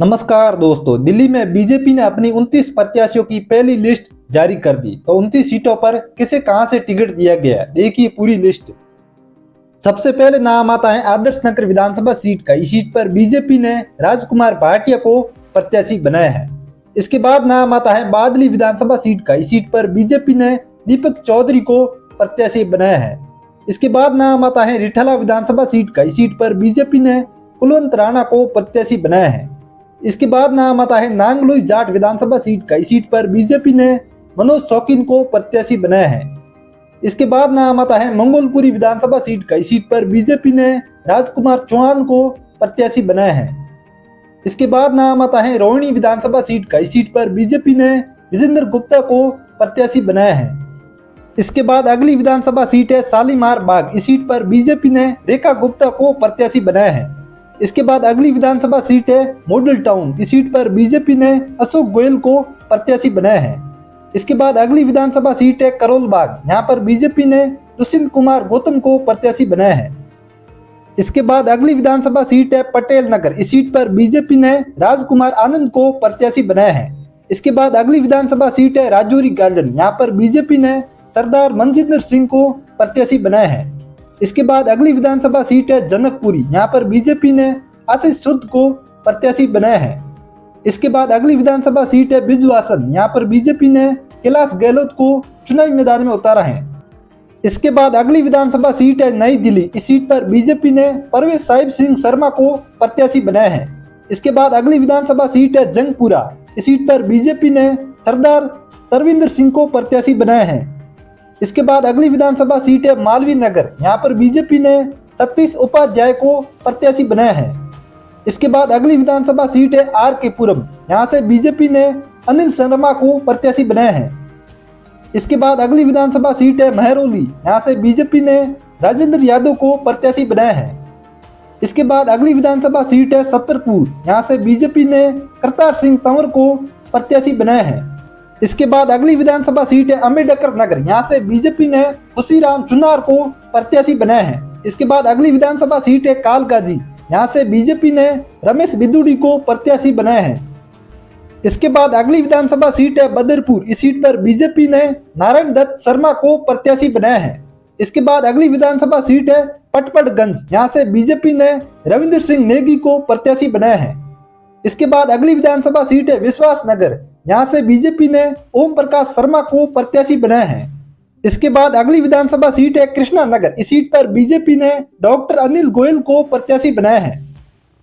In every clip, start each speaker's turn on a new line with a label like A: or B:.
A: नमस्कार दोस्तों, दिल्ली में बीजेपी ने अपनी 29 प्रत्याशियों की पहली लिस्ट जारी कर दी। तो 29 सीटों पर किसे कहां से टिकट दिया गया, देखिए पूरी लिस्ट। सबसे पहले नाम आता है आदर्श नगर विधानसभा सीट का। इस सीट पर बीजेपी ने राजकुमार भाटिया को प्रत्याशी बनाया है। इसके बाद नाम आता है बादली विधानसभा सीट का। इस सीट पर बीजेपी ने दीपक चौधरी को प्रत्याशी बनाया है। इसके बाद नाम आता है रिठला विधानसभा सीट का। इस सीट पर बीजेपी ने कुलवंत राणा को प्रत्याशी बनाया है। इसके बाद नाम आता है नांगलोई जाट विधानसभा सीट का। इस सीट पर बीजेपी ने मनोज शौकीन को प्रत्याशी बनाया है। इसके बाद नाम आता है मंगोलपुरी विधानसभा सीट का। इस सीट पर बीजेपी ने राजकुमार चौहान को प्रत्याशी बनाया है। इसके बाद नाम आता है रोहिणी विधानसभा सीट का। इस सीट पर बीजेपी ने विजेंद्र गुप्ता को प्रत्याशी बनाया है। इसके बाद अगली विधानसभा सीट है शालीमार बाग। इस सीट पर बीजेपी ने रेखा गुप्ता को प्रत्याशी बनाया है। इसके बाद अगली विधानसभा सीट है मॉडल टाउन। इस सीट पर बीजेपी ने अशोक गोयल को प्रत्याशी बनाया है। इसके बाद अगली विधानसभा सीट है करोल बाग। यहाँ पर बीजेपी ने दुष्यंत कुमार गौतम को प्रत्याशी बनाया है। इसके बाद अगली विधानसभा सीट है पटेल नगर। इस सीट पर बीजेपी ने राजकुमार आनंद को प्रत्याशी बनाया है। इसके बाद अगली विधानसभा सीट है राजौरी गार्डन। यहाँ पर बीजेपी ने सरदार मनजिंदर सिंह को प्रत्याशी बनाया है। इसके बाद अगली विधानसभा सीट है जनकपुरी। यहाँ पर बीजेपी ने आशीष सूद को प्रत्याशी बनाया है। इसके बाद अगली विधानसभा सीट है बिजवासन। यहाँ पर बीजेपी ने कैलाश गहलोत को चुनावी मैदान में उतारा है। इसके बाद अगली विधानसभा सीट है नई दिल्ली। इस सीट पर बीजेपी ने परवेज साहिब सिंह शर्मा को प्रत्याशी बनाया है। इसके बाद अगली विधानसभा सीट है जंगपुरा। इस सीट पर बीजेपी ने सरदार तरविंदर सिंह को प्रत्याशी बनाया है। इसके बाद अगली विधानसभा सीट है मालवीय नगर। यहाँ पर बीजेपी ने सतीश उपाध्याय को प्रत्याशी बनाया है। इसके बाद अगली विधानसभा सीट है आर के पुरम। यहाँ से बीजेपी ने अनिल शर्मा को प्रत्याशी बनाया है। इसके बाद अगली विधानसभा सीट है महरौली। यहाँ से बीजेपी ने राजेंद्र यादव को प्रत्याशी बनाया है। इसके बाद अगली विधानसभा सीट है सत्तरपुर। यहाँ से बीजेपी ने करतार सिंह तंवर को प्रत्याशी बनाया है। इसके बाद अगली विधानसभा सीट है अम्बेडकर नगर। यहाँ से बीजेपी ने खुशीराम चुनार को प्रत्याशी बनाया है। इसके बाद अगली विधानसभा सीट है कालकाजी। यहाँ से बीजेपी ने रमेश बिदुड़ी को प्रत्याशी बनाया है। इसके बाद अगली विधानसभा सीट है बदरपुर। इस सीट पर बीजेपी ने नारायण दत्त शर्मा को प्रत्याशी बनाया है। इसके बाद अगली विधानसभा सीट है पटपड़गंज। यहाँ से बीजेपी ने रविंद्र सिंह नेगी को प्रत्याशी बनाया है। इसके बाद अगली विधानसभा सीट है विश्वास नगर। यहाँ से बीजेपी ने ओम प्रकाश शर्मा को प्रत्याशी बनाया है। इसके बाद अगली विधानसभा सीट है कृष्णा नगर। इस सीट पर बीजेपी ने डॉक्टर अनिल गोयल को प्रत्याशी बनाया है।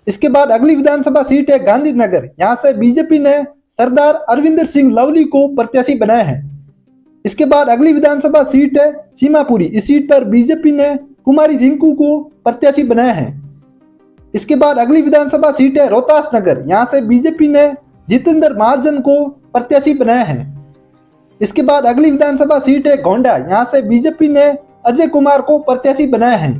A: इसके बाद अगली विधानसभा सीट है गांधीनगर। यहाँ से बीजेपी ने सरदार अरविंदर सिंह लवली को प्रत्याशी बनाया है। इसके बाद अगली विधानसभा सीट है सीमापुरी। इस सीट पर बीजेपी ने कुमारी रिंकू को प्रत्याशी बनाया है। इसके बाद अगली विधानसभा सीट है रोहतास नगर। यहाँ से बीजेपी ने जितेंद्र महाजन को प्रत्याशी बनाया है। इसके बाद अगली विधानसभा सीट है गोंडा। यहाँ से बीजेपी ने अजय कुमार को प्रत्याशी बनाया है।